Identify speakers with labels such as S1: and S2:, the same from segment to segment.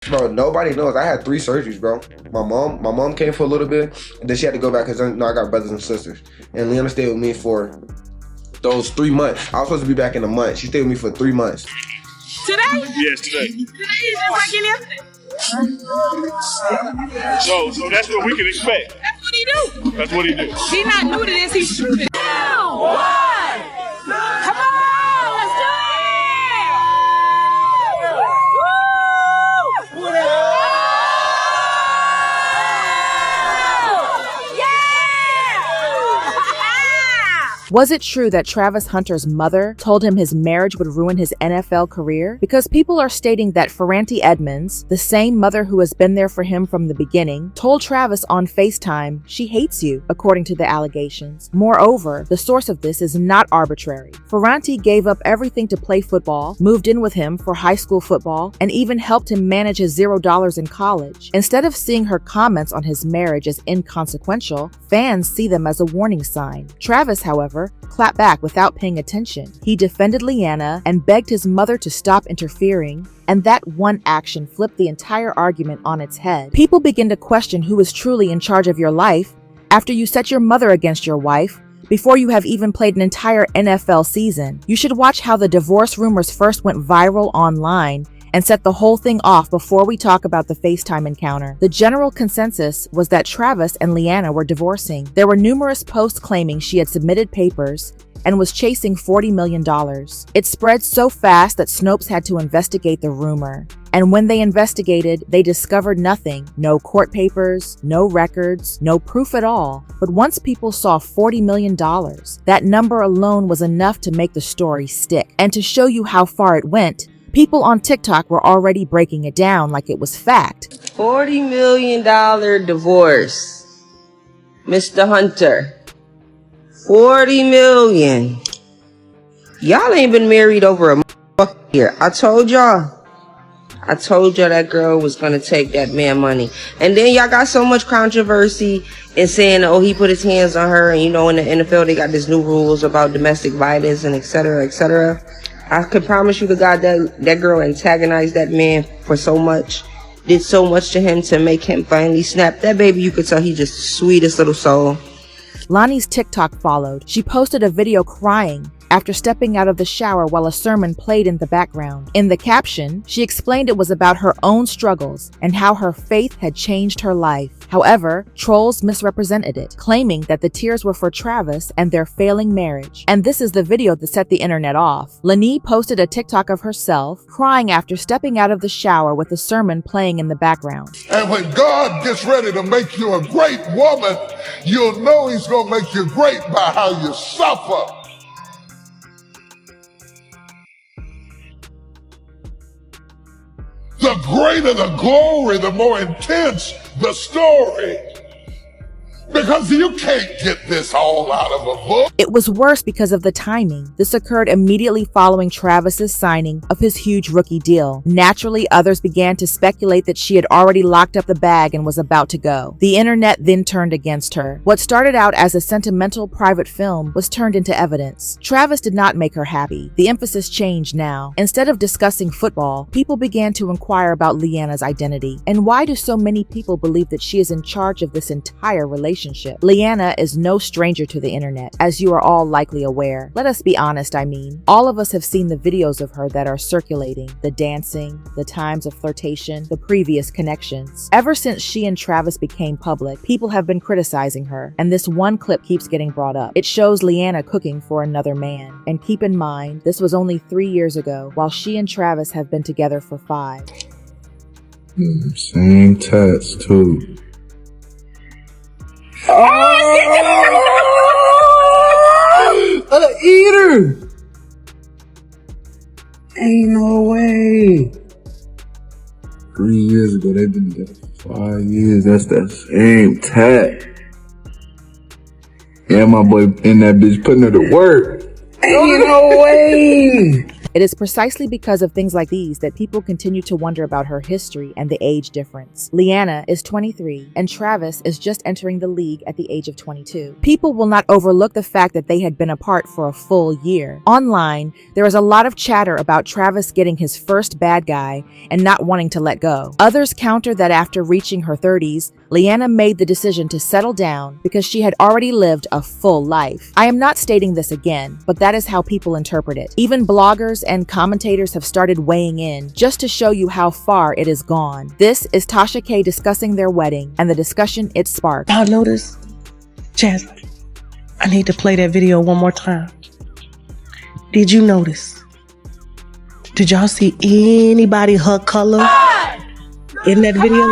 S1: Bro, nobody knows. I had 3 surgeries, bro. My mom came for a little bit, and then she had to go back because I got brothers and sisters. And Leona stayed with me for those 3 months. I was supposed to be back in a month. She stayed with me for 3 months.
S2: Today?
S3: Yes, today.
S2: Today is just like any other day.
S3: So that's what we can expect.
S2: That's what he do.
S3: That's what he do.
S2: He not new to this, he's true to this. 2, 1. Come on, let's do it! Woo!
S4: Was it true that Travis Hunter's mother told him his marriage would ruin his NFL career? Because people are stating that Ferranti Edmonds, the same mother who has been there for him from the beginning, told Travis on FaceTime she hates you, according to the allegations. Moreover, the source of this is not arbitrary. Ferranti gave up everything to play football, moved in with him for high school football, and even helped him manage his $0 in college. Instead of seeing her comments on his marriage as inconsequential, fans see them as a warning sign. Travis, however, clapped back without paying attention. He defended Leanna and begged his mother to stop interfering, and that one action flipped the entire argument on its head. People begin to question who is truly in charge of your life after you set your mother against your wife before you have even played an entire NFL season. You should watch how the divorce rumors first went viral online and set the whole thing off before we talk about the FaceTime encounter. The general consensus was that Travis and Leanna were divorcing. There were numerous posts claiming she had submitted papers and was chasing $40 million. It spread so fast that Snopes had to investigate the rumor. And when they investigated, they discovered nothing. No court papers, no records, no proof at all. But once people saw $40 million, that number alone was enough to make the story stick. And to show you how far it went, people on TikTok were already breaking it down like it was fact.
S5: $40 million divorce. Mr. Hunter. 40 million. Y'all ain't been married over a year. I told y'all that girl was gonna take that man money. And then y'all got so much controversy in saying, oh, he put his hands on her. And you know, in the NFL, they got these new rules about domestic violence and et cetera, et cetera. I could promise you to God that girl antagonized that man for so much, did so much to him to make him finally snap. That baby, you could tell he just the sweetest little soul.
S4: Lonnie's TikTok followed. She posted a video crying after stepping out of the shower while a sermon played in the background. In the caption, she explained it was about her own struggles and how her faith had changed her life. However, trolls misrepresented it, claiming that the tears were for Travis and their failing marriage. And this is the video that set the internet off. Lanie posted a TikTok of herself crying after stepping out of the shower with a sermon playing in the background.
S6: And when God gets ready to make you a great woman, you'll know he's going to make you great by how you suffer. The greater the glory, the more intense the story. Because you can't get this all out of a book.
S4: It was worse because of the timing. This occurred immediately following Travis's signing of his huge rookie deal. Naturally, others began to speculate that she had already locked up the bag and was about to go. The internet then turned against her. What started out as a sentimental private film was turned into evidence. Travis did not make her happy. The emphasis changed now. Instead of discussing football, people began to inquire about Leanna's identity. And why do so many people believe that she is in charge of this entire relationship? Leanna is no stranger to the internet, as you are all likely aware. Let us be honest, all of us have seen the videos of her that are circulating, the dancing, the times of flirtation, the previous connections. Ever since she and Travis became public, people have been criticizing her, and this one clip keeps getting brought up. It shows Leanna cooking for another man. And keep in mind, this was only 3 years ago, while she and Travis have been together for 5.
S7: Same tats too.
S8: Eat her! Ain't no way.
S7: 3 years ago, they've been together for 5 years. That's that same tat. Yeah, my boy in that bitch putting her to work.
S8: Ain't no way.
S4: It is precisely because of things like these that people continue to wonder about her history and the age difference. Leanna is 23 and Travis is just entering the league at the age of 22. People will not overlook the fact that they had been apart for a full year. Online, there is a lot of chatter about Travis getting his first bad guy and not wanting to let go. Others counter that after reaching her 30s, Leanna made the decision to settle down because she had already lived a full life. I am not stating this again, but that is how people interpret it. Even bloggers and commentators have started weighing in just to show you how far it has gone. This is Tasha K discussing their wedding and the discussion it sparked.
S9: Y'all notice? Jasmine, I need to play that video one more time. Did you notice? Did y'all see anybody her color in that video?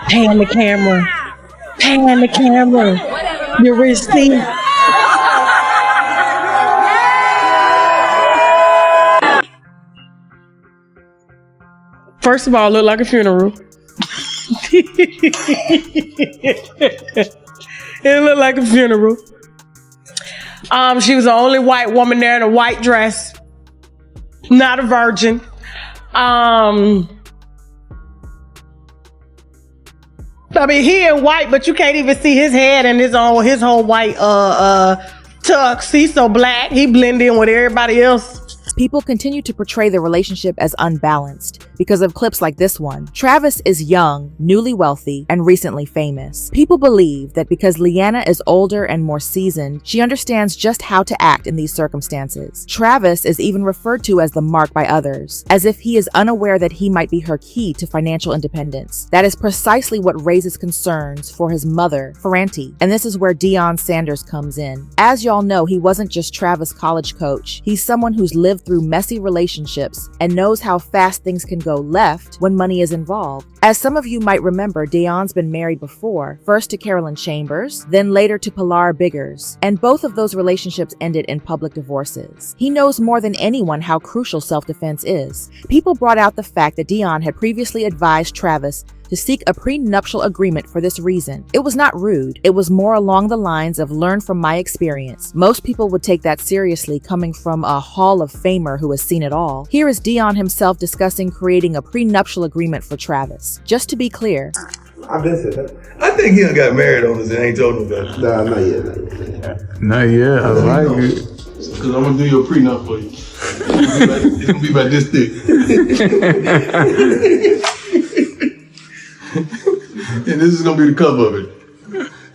S9: Pan the camera. Pan the camera. You receive. First of all, it looked like a funeral. It looked like a funeral. She was the only white woman there in a white dress. Not a virgin. I mean, he in white, but you can't even see his head and his whole white tux. He's so black, he blend in with everybody else.
S4: People continue to portray the relationship as unbalanced because of clips like this one. Travis is young, newly wealthy, and recently famous. People believe that because Leanna is older and more seasoned, she understands just how to act in these circumstances. Travis is even referred to as the mark by others, as if he is unaware that he might be her key to financial independence. That is precisely what raises concerns for his mother, Ferranti, and this is where Deion Sanders comes in. As y'all know, he wasn't just Travis' college coach. He's someone who's lived through messy relationships and knows how fast things can go left when money is involved. As some of you might remember, Deion's been married before, first to Carolyn Chambers, then later to Pilar Biggers, and both of those relationships ended in public divorces. He knows more than anyone how crucial self-defense is. People brought out the fact that Deion had previously advised Travis to seek a prenuptial agreement for this reason. It was not rude. It was more along the lines of learn from my experience. Most people would take that seriously coming from a Hall of Famer who has seen it all. Here is Deion himself discussing creating a prenuptial agreement for Travis. Just to be clear,
S1: I've been said that.
S7: I think he done got married on us and ain't told nobody.
S1: Nah, not yet.
S7: Not yet. I like it.
S3: Because I'm going to do your prenup for you. It's going to be about this thick. And this is going to be the cover of it.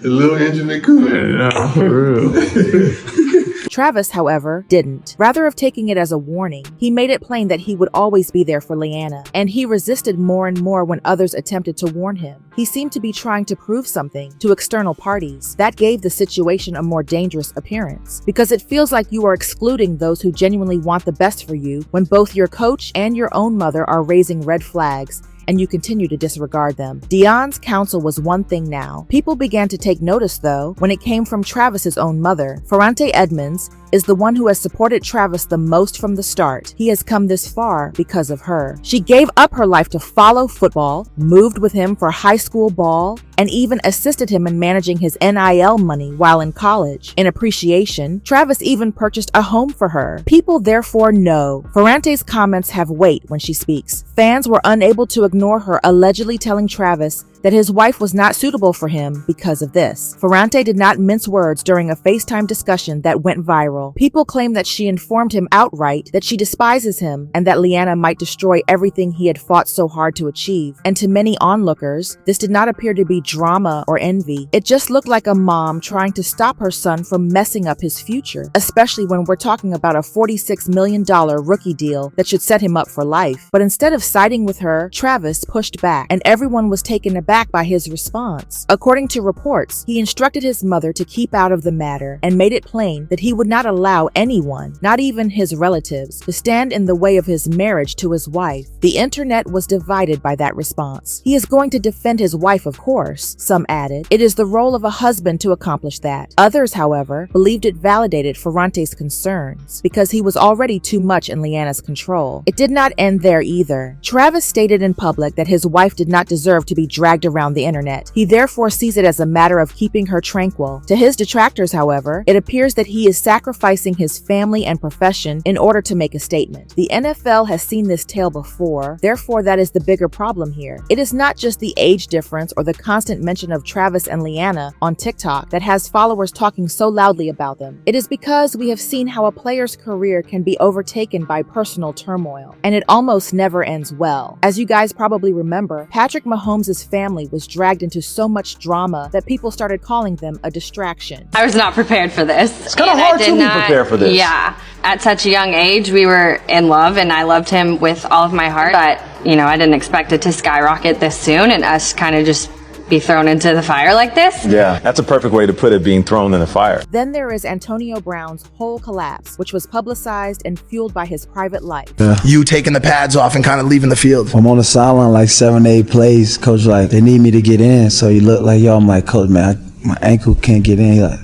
S3: The little engine that could.
S7: Yeah, for real.
S4: Travis, however, didn't. Rather of taking it as a warning, he made it plain that he would always be there for Leanna, and he resisted more and more when others attempted to warn him. He seemed to be trying to prove something to external parties. That gave the situation a more dangerous appearance, because it feels like you are excluding those who genuinely want the best for you when both your coach and your own mother are raising red flags and you continue to disregard them. Deion's counsel was one thing now. People began to take notice, though, when it came from Travis's own mother. Ferranti Edmonds is the one who has supported Travis the most from the start. He has come this far because of her. She gave up her life to follow football, moved with him for high school ball, and even assisted him in managing his NIL money while in college. In appreciation, Travis even purchased a home for her. People therefore know Ferranti's comments have weight when she speaks. Fans were unable to ignore her allegedly telling Travis that his wife was not suitable for him because of this. Ferranti did not mince words during a FaceTime discussion that went viral. People claim that she informed him outright that she despises him and that Leanna might destroy everything he had fought so hard to achieve. And to many onlookers, this did not appear to be drama or envy. It just looked like a mom trying to stop her son from messing up his future, especially when we're talking about a $46 million rookie deal that should set him up for life. But instead of siding with her, Travis pushed back, and everyone was taken aback aback by his response. According to reports, he instructed his mother to keep out of the matter and made it plain that he would not allow anyone, not even his relatives, to stand in the way of his marriage to his wife. The internet was divided by that response. He is going to defend his wife, of course, some added. It is the role of a husband to accomplish that. Others, however, believed it validated Ferrante's concerns because he was already too much in Leanna's control. It did not end there either. Travis stated in public that his wife did not deserve to be dragged around the internet. He therefore sees it as a matter of keeping her tranquil. To his detractors, however, it appears that he is sacrificing his family and profession in order to make a statement. The NFL has seen this tale before, therefore that is the bigger problem here. It is not just the age difference or the constant mention of Travis and Leanna on TikTok that has followers talking so loudly about them. It is because we have seen how a player's career can be overtaken by personal turmoil, and it almost never ends well. As you guys probably remember, Patrick Mahomes' family was dragged into so much drama that people started calling them a distraction.
S10: I was not prepared for this.
S11: It's kind of hard to be prepared for this.
S10: Yeah. At such a young age, we were in love and I loved him with all of my heart, but, I didn't expect it to skyrocket this soon and us kind of just be thrown into the fire like this.
S11: Yeah, that's a perfect way to put it, being thrown in the fire.
S4: Then there is Antonio Brown's whole collapse, which was publicized and fueled by his private life.
S12: You taking the pads off and kind of leaving the field.
S8: I'm on the sideline like 7 to 8 plays. Coach like, they need me to get in. So he looked like, yo, I'm like, Coach, man, my ankle can't get in. He like,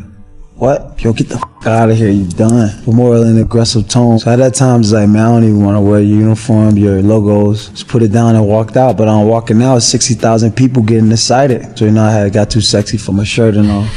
S8: what? Yo, get the out of here, you done. But more in an aggressive tone. So at that time, it's like, man, I don't even want to wear your uniform, your logos. Just put it down and walked out. But I'm walking out, 60,000 people getting excited. So I got too sexy for my shirt and all.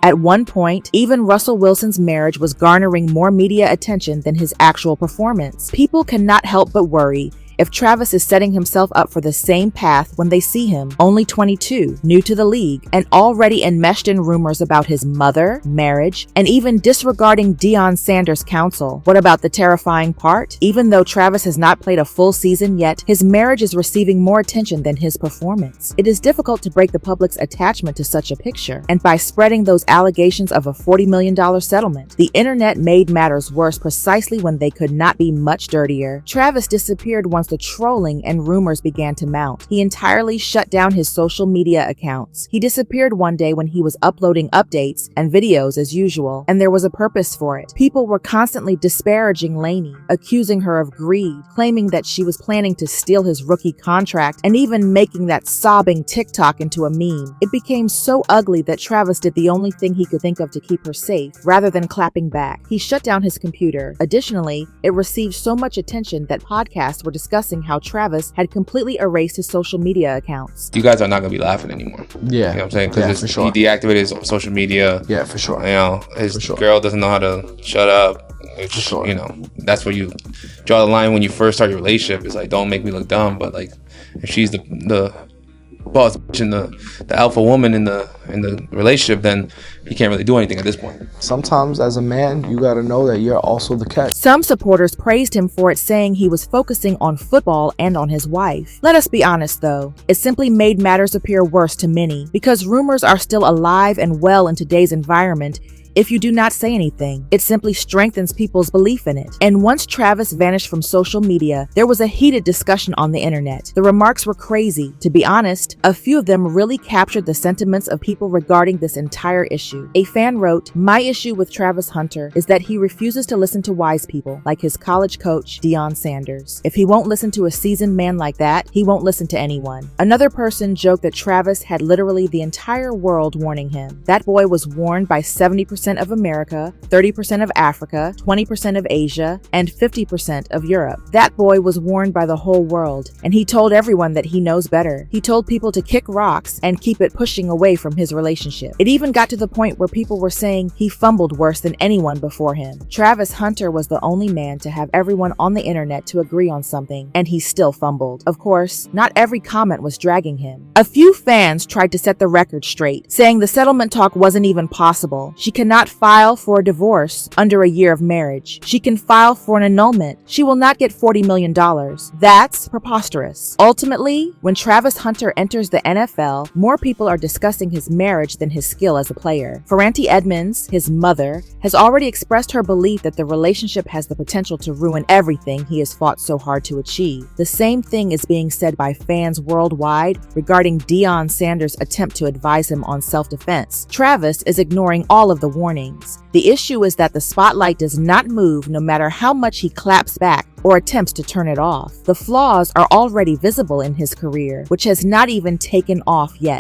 S4: At one point, even Russell Wilson's marriage was garnering more media attention than his actual performance. People cannot help but worry if Travis is setting himself up for the same path when they see him, only 22, new to the league, and already enmeshed in rumors about his mother, marriage, and even disregarding Deion Sanders' counsel. What about the terrifying part? Even though Travis has not played a full season yet, his marriage is receiving more attention than his performance. It is difficult to break the public's attachment to such a picture, and by spreading those allegations of a $40 million settlement, the internet made matters worse precisely when they could not be much dirtier. Travis disappeared once the trolling and rumors began to mount. He entirely shut down his social media accounts. He disappeared one day when he was uploading updates and videos as usual, and there was a purpose for it. People were constantly disparaging Lainey, accusing her of greed, claiming that she was planning to steal his rookie contract, and even making that sobbing TikTok into a meme. It became so ugly that Travis did the only thing he could think of to keep her safe, rather than clapping back. He shut down his computer. Additionally, it received so much attention that podcasts were discussing how Travis had completely erased his social media accounts.
S13: You guys are not going to be laughing anymore.
S14: Yeah.
S13: You know what I'm saying? Because
S14: for sure.
S13: He deactivated his social media.
S14: Yeah, for sure.
S13: His girl doesn't know how to shut up. It's, for sure. That's where you draw the line when you first start your relationship. It's like, don't make me look dumb. But like, if she's the boss and the alpha woman in the relationship, then he can't really do anything at this point.
S14: Sometimes as a man, you gotta know that you're also the catch.
S4: Some supporters praised him for it, saying he was focusing on football and on his wife. Let us be honest though, it simply made matters appear worse to many, because rumors are still alive and well in today's environment. If you do not say anything, it simply strengthens people's belief in it. And once Travis vanished from social media, there was a heated discussion on the internet. The remarks were crazy. To be honest, a few of them really captured the sentiments of people regarding this entire issue. A fan wrote, "My issue with Travis Hunter is that he refuses to listen to wise people, like his college coach, Deion Sanders. If he won't listen to a seasoned man like that, he won't listen to anyone." Another person joked that Travis had literally the entire world warning him. That boy was warned by 70% of America, 30% of Africa, 20% of Asia, and 50% of Europe. That boy was warned by the whole world, and he told everyone that he knows better. He told people to kick rocks and keep it pushing away from his relationship. It even got to the point where people were saying he fumbled worse than anyone before him. Travis Hunter was the only man to have everyone on the internet to agree on something, and he still fumbled. Of course, not every comment was dragging him. A few fans tried to set the record straight, saying the settlement talk wasn't even possible. She cannot cannot file for a divorce under a year of marriage. She can file for an annulment. She will not get $40 million. That's preposterous. Ultimately, when Travis Hunter enters the NFL, more people are discussing his marriage than his skill as a player. Ferranti Edmonds, his mother, has already expressed her belief that the relationship has the potential to ruin everything he has fought so hard to achieve. The same thing is being said by fans worldwide regarding Deion Sanders' attempt to advise him on self-defense. Travis is ignoring all of the warnings. The issue is that the spotlight does not move no matter how much he claps back or attempts to turn it off. The flaws are already visible in his career, which has not even taken off yet.